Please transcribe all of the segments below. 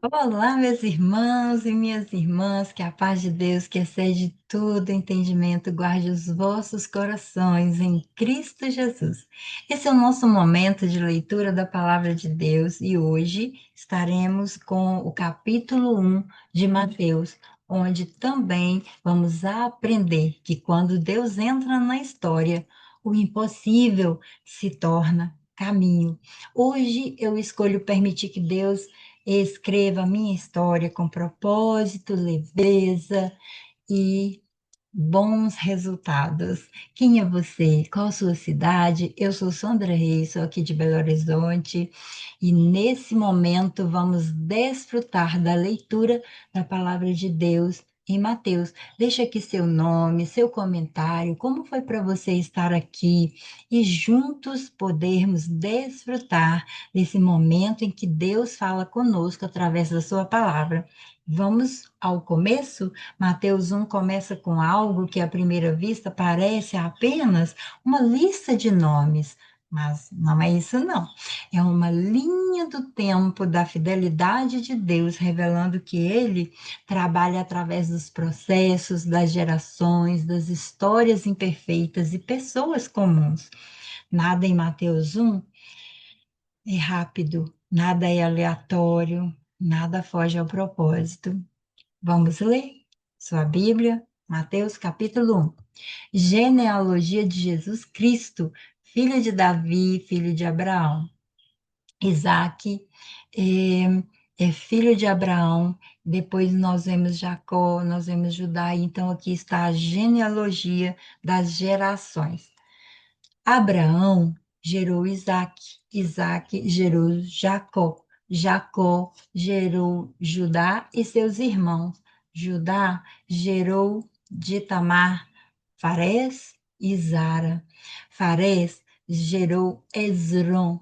Olá, meus irmãos e minhas irmãs, que a paz de Deus, que excede todo entendimento, guarde os vossos corações em Cristo Jesus. Esse é o nosso momento de leitura da palavra de Deus e hoje estaremos com o capítulo 1 de Mateus, onde também vamos aprender que quando Deus entra na história, o impossível se torna caminho. Hoje eu escolho permitir que Deus escreva a minha história com propósito, leveza e bons resultados. Quem é você? Qual a sua cidade? Eu sou Sandra Reis, sou aqui de Belo Horizonte e nesse momento vamos desfrutar da leitura da palavra de Deus em Mateus. Deixa aqui seu nome, seu comentário, como foi para você estar aqui e juntos podermos desfrutar desse momento em que Deus fala conosco através da sua palavra. Vamos ao começo? Mateus 1 começa com algo que à primeira vista parece apenas uma lista de nomes, mas não é isso não. É uma linha do tempo da fidelidade de Deus, revelando que ele trabalha através dos processos, das gerações, das histórias imperfeitas e pessoas comuns. Nada em Mateus 1 é rápido, nada é aleatório, nada foge ao propósito. Vamos ler sua Bíblia, Mateus capítulo 1. Genealogia de Jesus Cristo, filho de Davi, filho de Abraão. Isaac é filho de Abraão, depois nós vemos Jacó, nós vemos Judá, então aqui está a genealogia das gerações. Abraão gerou Isaac, Isaac gerou Jacó, Jacó gerou Judá e seus irmãos. Judá gerou de Tamar, Farés e Zara. Farés gerou Esrom,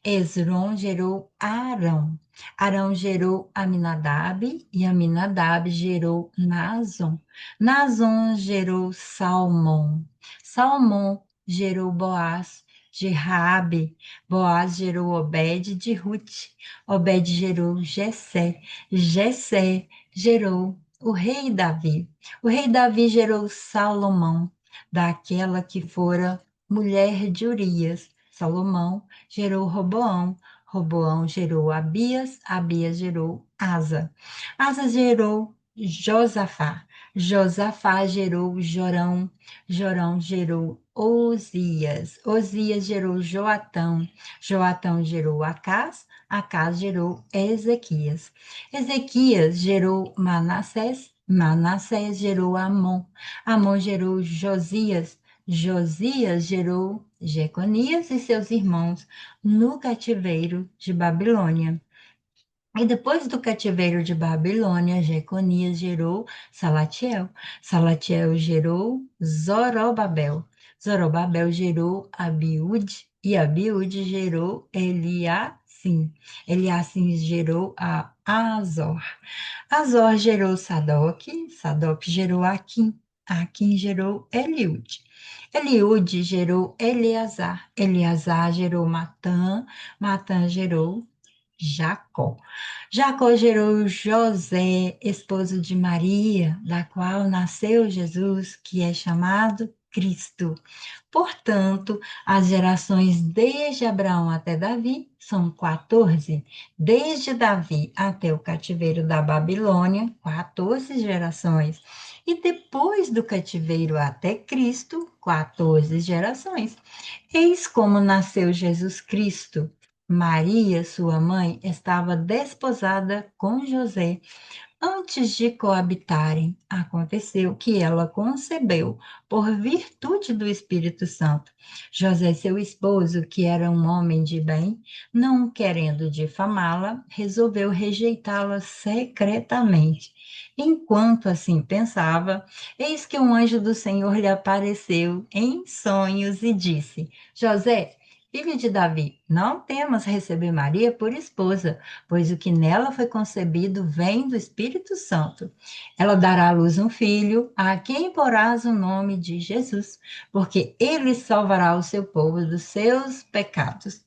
Esrom gerou Arão. Arão gerou Aminadab e Aminadab gerou Naazon. Naazon gerou Salmão. Salmão gerou Boaz de Raabe, Boaz gerou Obed de Ruth, Obed gerou Jessé, Jessé gerou o rei Davi. O rei Davi gerou Salomão, daquela que fora mulher de Urias. Salomão gerou Roboão, Roboão gerou Abias, Abias gerou Asa. Asa gerou Josafá, Josafá gerou Jorão, Jorão gerou Osias, Osias gerou Joatão, Joatão gerou Acás, Acás gerou Ezequias, Ezequias gerou Manassés, Manassés gerou Amon, Amon gerou Josias, Josias gerou Jeconias e seus irmãos no cativeiro de Babilônia. E depois do cativeiro de Babilônia, Jeconias gerou Salatiel. Salatiel gerou Zorobabel. Zorobabel gerou Abiúde. E Abiúde gerou Eliacim. Eliacim gerou a Azor. Azor gerou Sadoc. Sadoc gerou Aquim. Aquim gerou Eliúde. Eliúde gerou Eleazar. Eleazar gerou Matã. Matã gerou Jacó. Jacó gerou José, esposo de Maria, da qual nasceu Jesus, que é chamado Cristo. Portanto, as gerações desde Abraão até Davi são 14. Desde Davi até o cativeiro da Babilônia, 14 gerações. E depois do cativeiro até Cristo, 14 gerações. Eis como nasceu Jesus Cristo. Maria, sua mãe, estava desposada com José. Antes de coabitarem, aconteceu que ela concebeu por virtude do Espírito Santo. José, seu esposo, que era um homem de bem, não querendo difamá-la, resolveu rejeitá-la secretamente. Enquanto assim pensava, eis que um anjo do Senhor lhe apareceu em sonhos e disse: José, filho de Davi, não temas receber Maria por esposa, pois o que nela foi concebido vem do Espírito Santo. Ela dará à luz um filho, a quem porás o nome de Jesus, porque ele salvará o seu povo dos seus pecados.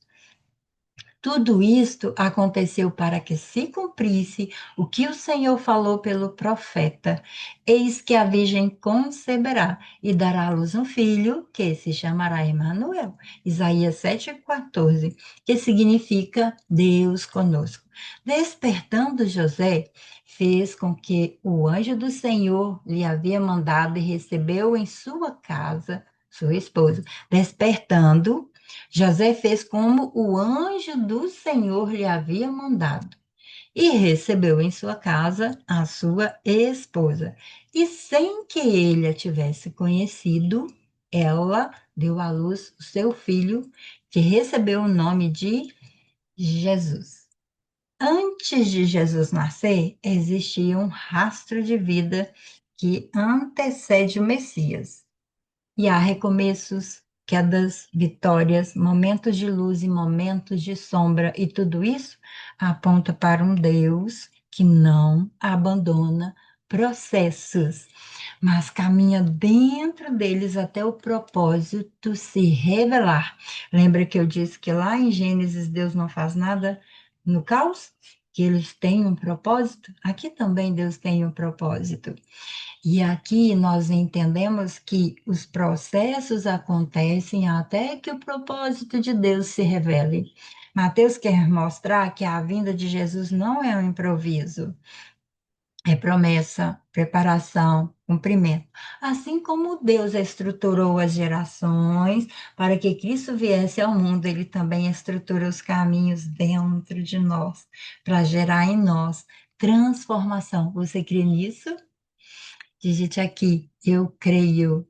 Tudo isto aconteceu para que se cumprisse o que o Senhor falou pelo profeta: Eis que a virgem conceberá e dará à luz um filho, que se chamará Emanuel. Isaías 7,14, que significa Deus conosco. Despertando José, fez com que o anjo do Senhor lhe havia mandado e recebeu em sua casa sua esposa. Despertando, José fez como o anjo do Senhor lhe havia mandado e recebeu em sua casa a sua esposa. E sem que ele a tivesse conhecido, ela deu à luz o seu filho, que recebeu o nome de Jesus. Antes de Jesus nascer, existia um rastro de vida que antecede o Messias. E há recomeços, quedas, vitórias, momentos de luz e momentos de sombra, e tudo isso aponta para um Deus que não abandona processos, mas caminha dentro deles até o propósito se revelar. Lembra que eu disse que lá em Gênesis Deus não faz nada no caos? Que eles têm um propósito? Aqui também Deus tem um propósito. E aqui nós entendemos que os processos acontecem até que o propósito de Deus se revele. Mateus quer mostrar que a vinda de Jesus não é um improviso, é promessa, preparação, cumprimento. Assim como Deus estruturou as gerações para que Cristo viesse ao mundo, ele também estrutura os caminhos dentro de nós, para gerar em nós transformação. Você crê nisso? Digite aqui, eu creio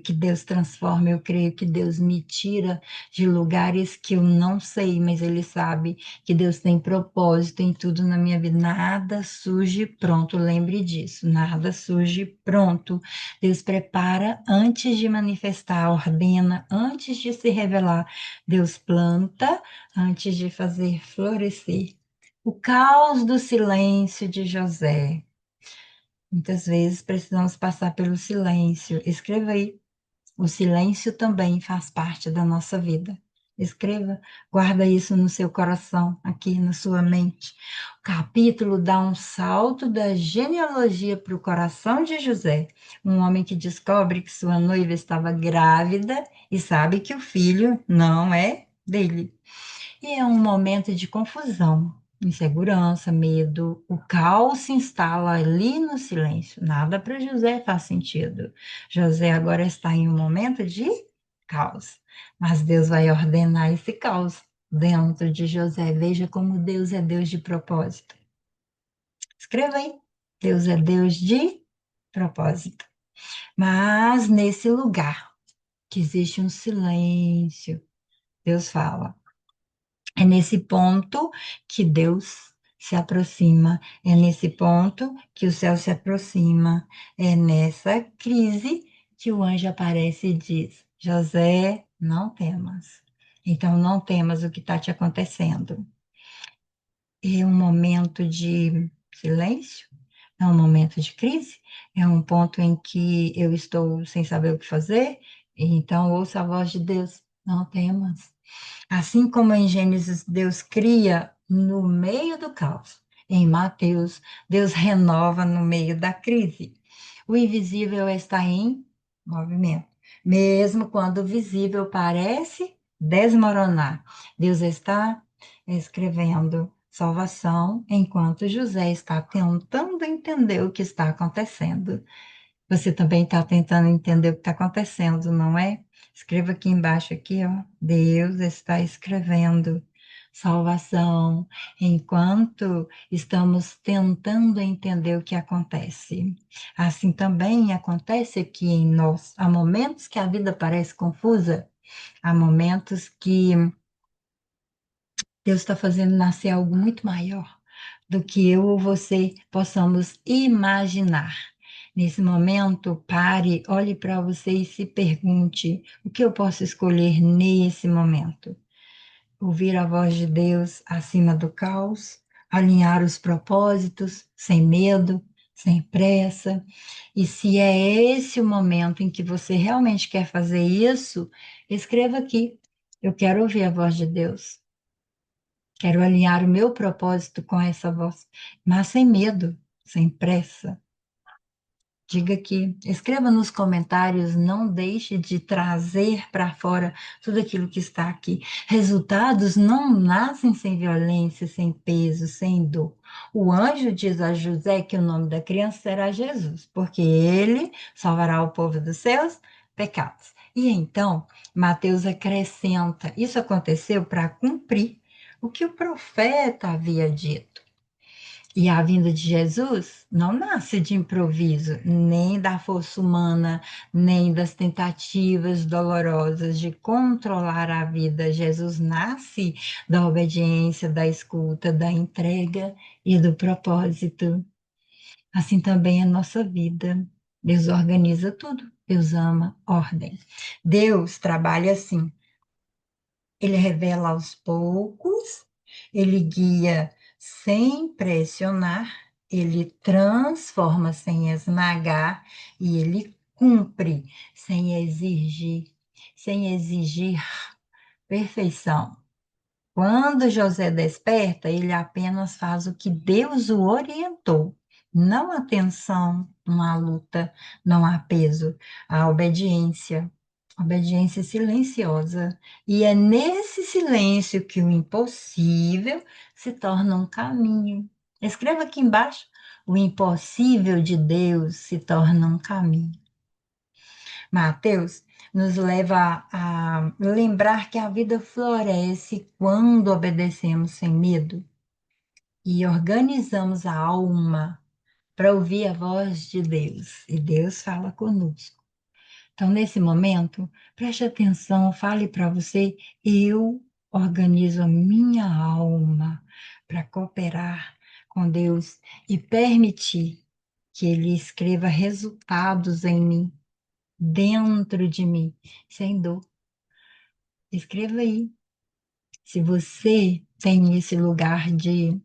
que Deus transforma, eu creio que Deus me tira de lugares que eu não sei, mas Ele sabe que Deus tem propósito em tudo na minha vida. Nada surge pronto, lembre disso, nada surge pronto. Deus prepara antes de manifestar, ordena antes de se revelar. Deus planta antes de fazer florescer. O caos do silêncio de José. Muitas vezes precisamos passar pelo silêncio. Escreva aí. O silêncio também faz parte da nossa vida. Escreva, guarda isso no seu coração, aqui na sua mente. O capítulo dá um salto da genealogia para o coração de José, um homem que descobre que sua noiva estava grávida e sabe que o filho não é dele. E é um momento de confusão, insegurança, medo. O caos se instala ali no silêncio. Nada para José faz sentido. José agora está em um momento de caos, mas Deus vai ordenar esse caos dentro de José. Veja como Deus é Deus de propósito. Escreva aí. Deus é Deus de propósito. Mas nesse lugar que existe um silêncio, Deus fala. É nesse ponto que Deus se aproxima, é nesse ponto que o céu se aproxima, é nessa crise que o anjo aparece e diz: José, não temas. Então, não temas o que está te acontecendo. É um momento de silêncio, é um momento de crise, é um ponto em que eu estou sem saber o que fazer, então ouça a voz de Deus: não temas. Assim como em Gênesis Deus cria no meio do caos, em Mateus Deus renova no meio da crise. O invisível está em movimento. Mesmo quando o visível parece desmoronar, Deus está escrevendo salvação enquanto José está tentando entender o que está acontecendo. Você também está tentando entender o que está acontecendo, não é? Escreva aqui embaixo, aqui, ó. Deus está escrevendo salvação enquanto estamos tentando entender o que acontece. Assim também acontece aqui em nós. Há momentos que a vida parece confusa, há momentos que Deus está fazendo nascer algo muito maior do que eu ou você possamos imaginar. Nesse momento, pare, olhe para você e se pergunte: o que eu posso escolher nesse momento? Ouvir a voz de Deus acima do caos, alinhar os propósitos sem medo, sem pressa. E se é esse o momento em que você realmente quer fazer isso, escreva aqui: eu quero ouvir a voz de Deus. Quero alinhar o meu propósito com essa voz, mas sem medo, sem pressa. Diga aqui, escreva nos comentários, não deixe de trazer para fora tudo aquilo que está aqui. Resultados não nascem sem violência, sem peso, sem dor. O anjo diz a José que o nome da criança será Jesus, porque ele salvará o povo dos seus pecados. E então, Mateus acrescenta: isso aconteceu para cumprir o que o profeta havia dito. E a vinda de Jesus não nasce de improviso, nem da força humana, nem das tentativas dolorosas de controlar a vida. Jesus nasce da obediência, da escuta, da entrega e do propósito. Assim também é a nossa vida. Deus organiza tudo. Deus ama ordem. Deus trabalha assim. Ele revela aos poucos, ele guia sem pressionar, ele transforma sem esmagar e ele cumpre sem exigir perfeição. Quando José desperta, ele apenas faz o que Deus o orientou. Não há tensão, não há luta, não há peso, há obediência. Obediência silenciosa. E é nesse silêncio que o impossível se torna um caminho. Escreva aqui embaixo: o impossível de Deus se torna um caminho. Mateus nos leva a lembrar que a vida floresce quando obedecemos sem medo e organizamos a alma para ouvir a voz de Deus. E Deus fala conosco. Então, nesse momento, preste atenção, fale para você: eu organizo a minha alma para cooperar com Deus e permitir que Ele escreva resultados em mim, dentro de mim, sem dor. Escreva aí. Se você tem esse lugar de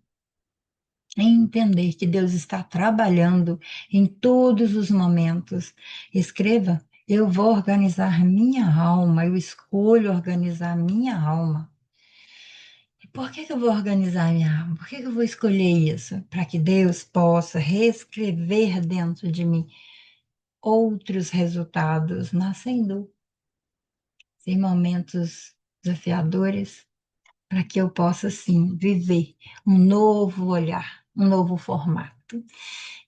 entender que Deus está trabalhando em todos os momentos, escreva: eu vou organizar minha alma, eu escolho organizar minha alma. E por que eu vou organizar minha alma? Por que eu vou escolher isso? Para que Deus possa reescrever dentro de mim outros resultados, nascendo em momentos desafiadores, para que eu possa, sim, viver um novo olhar, um novo formato.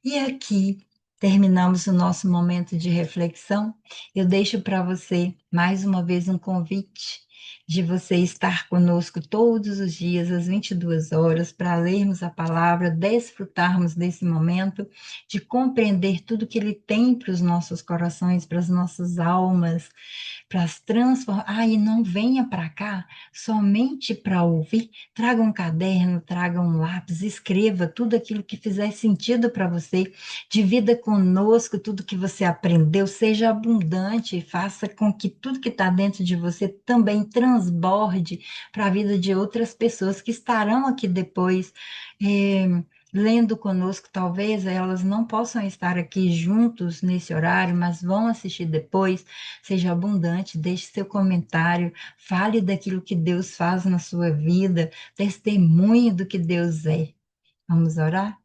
E aqui terminamos o nosso momento de reflexão. Eu deixo para você mais uma vez um convite de você estar conosco todos os dias às 22 horas para lermos a palavra, desfrutarmos desse momento de compreender tudo que ele tem para os nossos corações, para as nossas almas, para as transformar. Ah, e não venha para cá somente para ouvir. Traga um caderno, traga um lápis, escreva tudo aquilo que fizer sentido para você. Divida conosco tudo que você aprendeu, seja abundante, faça com que tudo que está dentro de você também transborde para a vida de outras pessoas que estarão aqui depois. Lendo conosco, talvez elas não possam estar aqui juntos nesse horário, mas vão assistir depois. Seja abundante, deixe seu comentário, fale daquilo que Deus faz na sua vida, testemunhe do que Deus é. Vamos orar?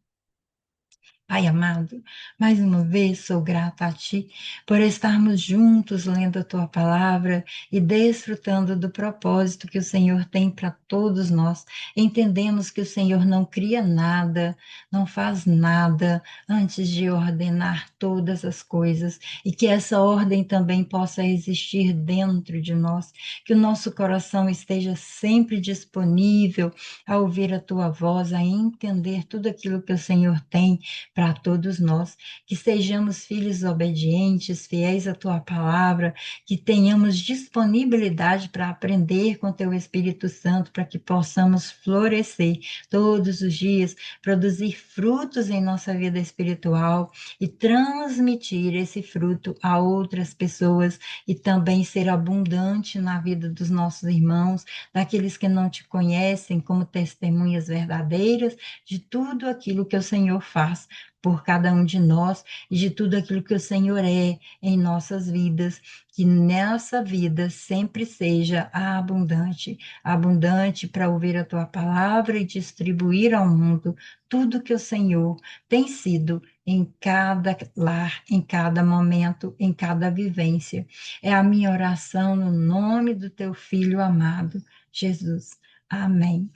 Pai amado, mais uma vez sou grata a Ti por estarmos juntos lendo a Tua palavra e desfrutando do propósito que o Senhor tem para todos nós. Entendemos que o Senhor não cria nada, não faz nada antes de ordenar todas as coisas e que essa ordem também possa existir dentro de nós, que o nosso coração esteja sempre disponível a ouvir a Tua voz, a entender tudo aquilo que o Senhor tem para todos nós, que sejamos filhos obedientes, fiéis à tua palavra, que tenhamos disponibilidade para aprender com teu Espírito Santo, para que possamos florescer todos os dias, produzir frutos em nossa vida espiritual e transmitir esse fruto a outras pessoas e também ser abundante na vida dos nossos irmãos, daqueles que não te conhecem, como testemunhas verdadeiras de tudo aquilo que o Senhor faz por cada um de nós e de tudo aquilo que o Senhor é em nossas vidas, que nessa vida sempre seja abundante, abundante para ouvir a tua palavra e distribuir ao mundo tudo que o Senhor tem sido em cada lar, em cada momento, em cada vivência. É a minha oração no nome do teu filho amado, Jesus. Amém.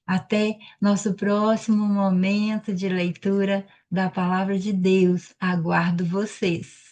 Até nosso próximo momento de leitura da palavra de Deus. Aguardo vocês.